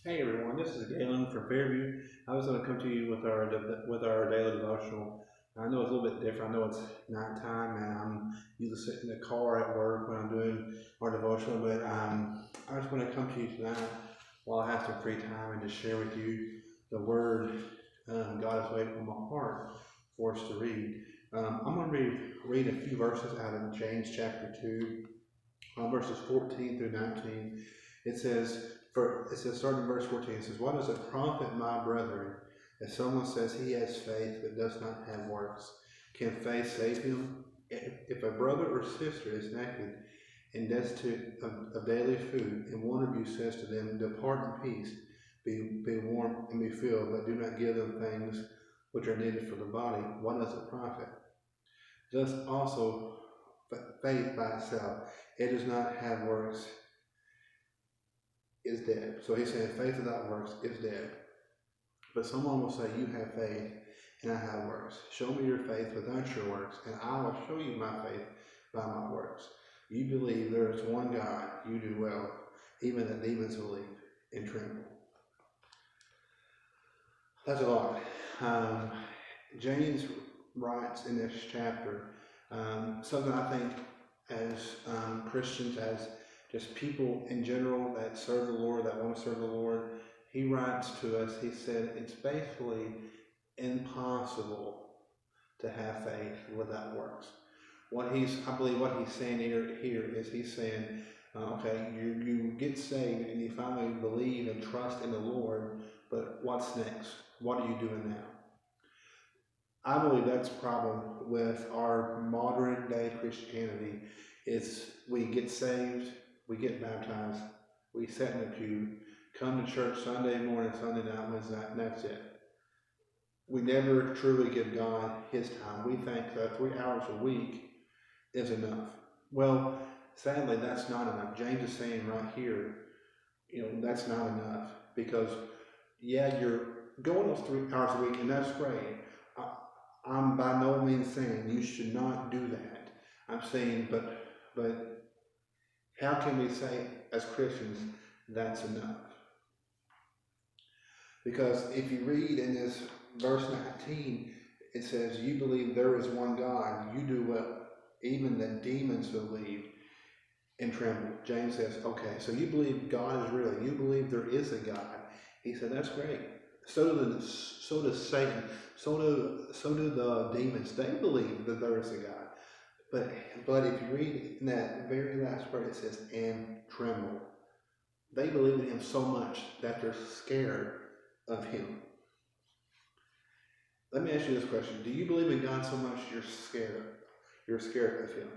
Hey everyone, this is Galen from Fairview. I was going to come to you with our daily devotional. I know it's a little bit different. I know it's nighttime and I'm usually sitting in the car at work when I'm doing our devotional, but I just want to come to you tonight while I have some free time and just share with you the word God has laid on my heart for us to read. I'm going to read a few verses out of James chapter 2, verses 14 through 19. It says, starting in verse 14, it says, "What does it profit, my brethren, if someone says he has faith but does not have works? Can faith save him? If a brother or sister is naked and destitute of daily food, and one of you says to them, 'Depart in peace, be warm and be filled,' but do not give them things which are needed for the body, what does it profit? Thus also faith by itself, it does not have works, is dead." So he's saying faith without works is dead. But someone will say, "You have faith and I have works. Show me your faith without your works, and I will show you my faith by my works. You believe there is one God, you do well. Even the demons believe and tremble." That's a lot. James writes in this chapter something I think as Christians, as just people in general that serve the Lord, that want to serve the Lord, he writes to us, he said, it's basically impossible to have faith without works. I believe what he's saying here is he's saying, okay, you get saved and you finally believe and trust in the Lord, but what's next? What are you doing now? I believe that's a problem with our modern day Christianity. Is we get saved, we get baptized, we sit in the pew, come to church Sunday morning, Sunday night, Wednesday night, and that's it. We never truly give God his time. We think that 3 hours a week is enough. Well, sadly, that's not enough. James is saying right here, that's not enough, because yeah, you're going those 3 hours a week, and that's great. I'm by no means saying you should not do that. I'm saying, but how can we say as Christians that's enough? Because if you read in this verse 19, it says, "You believe there is one God, you do well. Even the demons believe and tremble." James says, okay, so you believe God is real. You believe there is a God. He said, that's great. So does Satan. So do the demons. They believe that there is a God. But if you read in that very last part, it says, "and tremble." They believe in him so much that they're scared of him. Let me ask you this question. Do you believe in God so much you're scared of him?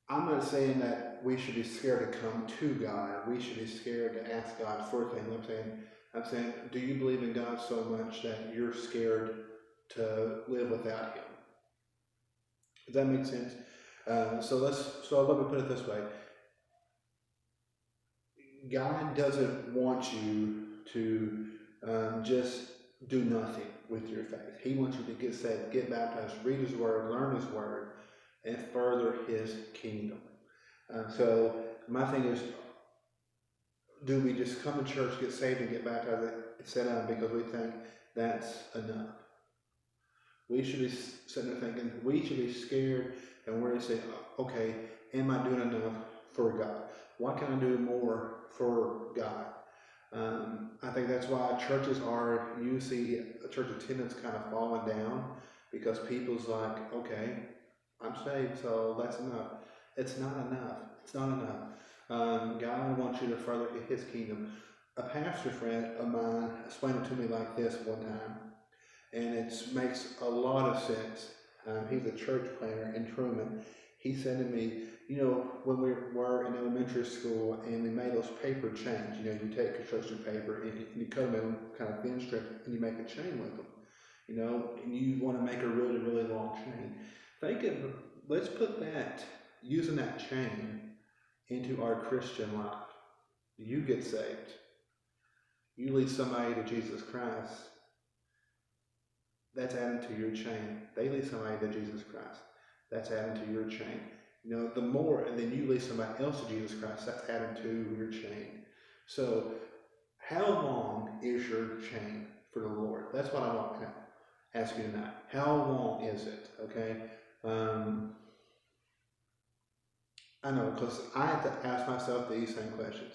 I'm not saying that we should be scared to come to God. We should be scared to ask God for things. I'm saying, do you believe in God so much that you're scared to live without him? Does that make sense? So let me put it this way. God doesn't want you to just do nothing with your faith. He wants you to get saved, get baptized, read his word, learn his word, and further his kingdom. So my thing is, do we just come to church, get saved, and get baptized, and sit down because we think that's enough? We should be sitting there thinking, we should be scared, and we're going to say, okay, am I doing enough for God? What can I do more for God? I think that's why churches you see church attendance kind of falling down, because people's like, okay, I'm saved, so that's enough. It's not enough. It's not enough. God wants you to further his kingdom. A pastor friend of mine explained it to me like this one time, and it makes a lot of sense. He's a church planner in Truman. He said to me, when we were in elementary school and we made those paper chains, you take construction paper and you cut them in kind of thin strips and you make a chain with them, and you want to make a really, really long chain. Let's put using that chain into our Christian life. You get saved. You lead somebody to Jesus Christ. That's adding to your chain. They lead somebody to Jesus Christ. That's adding to your chain. The more, and then you lead somebody else to Jesus Christ, that's adding to your chain. So, how long is your chain for the Lord? That's what I want to ask you tonight. How long is it? Okay. Um, I know, because I have to ask myself these same questions.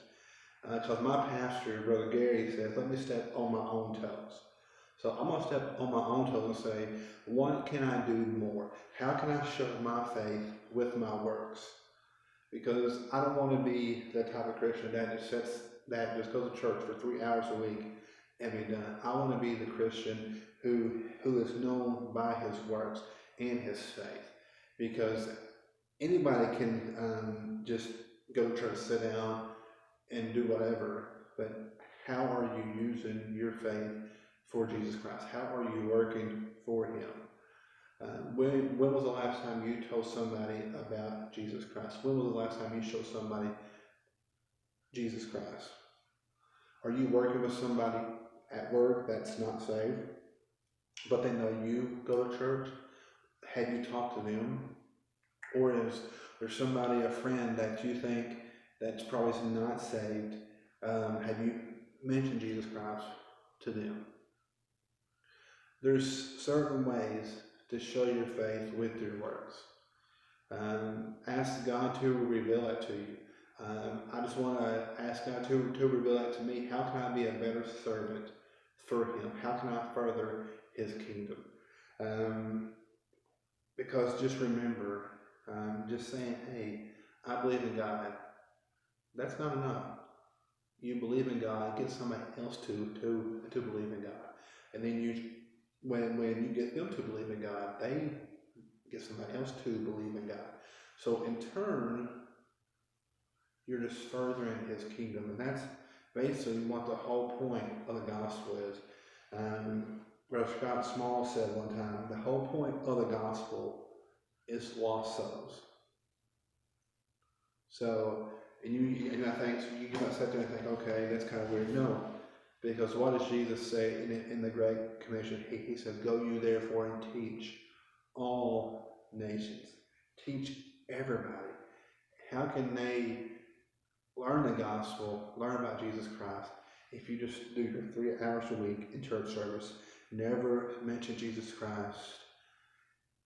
Because my pastor, Brother Gary, says, let me step on my own toes. So I'm going to step on my own toes and say, what can I do more? How can I show my faith with my works? Because I don't want to be the type of Christian that just goes to church for 3 hours a week and be done. I want to be the Christian who is known by his works and his faith. Because anybody can just go to church, sit down, and do whatever, but how are you using your faith for Jesus Christ? How are you working for Him? When was the last time you told somebody about Jesus Christ? When was the last time you showed somebody Jesus Christ? Are you working with somebody at work that's not saved, but they know you go to church? Have you talked to them? Or is there somebody, a friend that you think that's probably not saved? Have you mentioned Jesus Christ to them? There's certain ways to show your faith with your works. Ask God to reveal it to you. I just want to ask God to reveal it to me. How can I be a better servant for Him? How can I further His kingdom? Because just remember, just saying, hey, I believe in God, that's not enough. You believe in God, get somebody else to believe in God. And then when you get them to believe in God, they get somebody else to believe in God. So in turn, you're just furthering His kingdom. And that's basically what the whole point of the gospel is. Brother Scott Small said one time, the whole point of the gospel is lost souls. So, and I think you might sit there and think, okay, that's kind of weird. No, because what does Jesus say in the Great Commission? He says, "Go you therefore and teach all nations." Teach everybody. How can they learn the gospel, learn about Jesus Christ, if you just do your 3 hours a week in church service, never mention Jesus Christ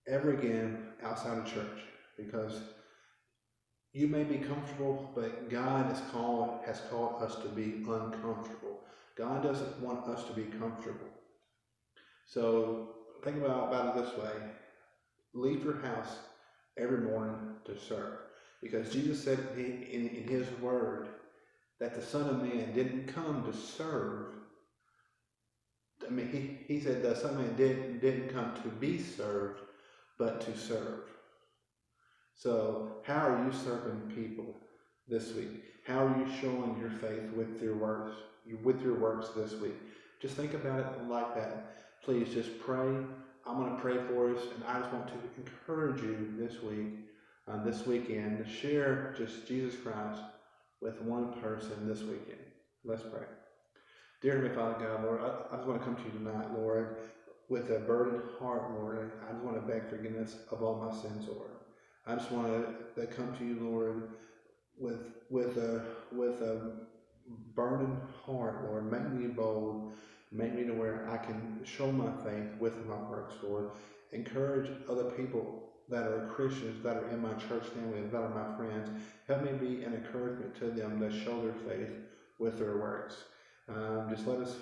ever again outside of church? Because you may be comfortable, but God has called us to be uncomfortable. God doesn't want us to be comfortable. So think about it this way. Leave your house every morning to serve. Because Jesus said in His word that the Son of Man didn't come to serve. I mean, he said the Son of Man didn't come to be served, but to serve. So how are you serving people this week? How are you showing your faith with your works this week? Just think about it like that. Please just pray. I'm going to pray for us, and I just want to encourage you this week, this weekend, to share just Jesus Christ with one person this weekend. Let's pray. Dear Heavenly Father God, Lord, I just want to come to you tonight, Lord, with a burdened heart, Lord. I just want to beg forgiveness of all my sins, Lord. I just want to come to you, Lord, with a burning heart, Lord. Make me bold. Make me to where I can show my faith with my works, Lord. Encourage other people that are Christians, that are in my church family, that are my friends. Help me be an encouragement to them that show their faith with their works. Just let us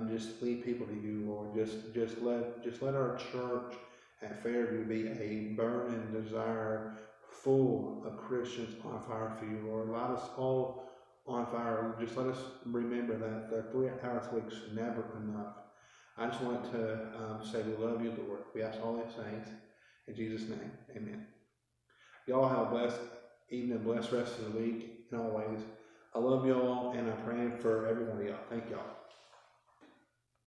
just lead people to you, Lord. Just let our church at Fairview be a burning desire, full of Christians on fire for you, Lord. Light us all on fire. Just let us remember that the 3 hours a week is never enough. I just want to say we love you, Lord. We ask all these things in Jesus' name. Amen. Y'all have a blessed evening, blessed rest of the week, and always. I love y'all, and I'm praying for every one of y'all. Thank y'all.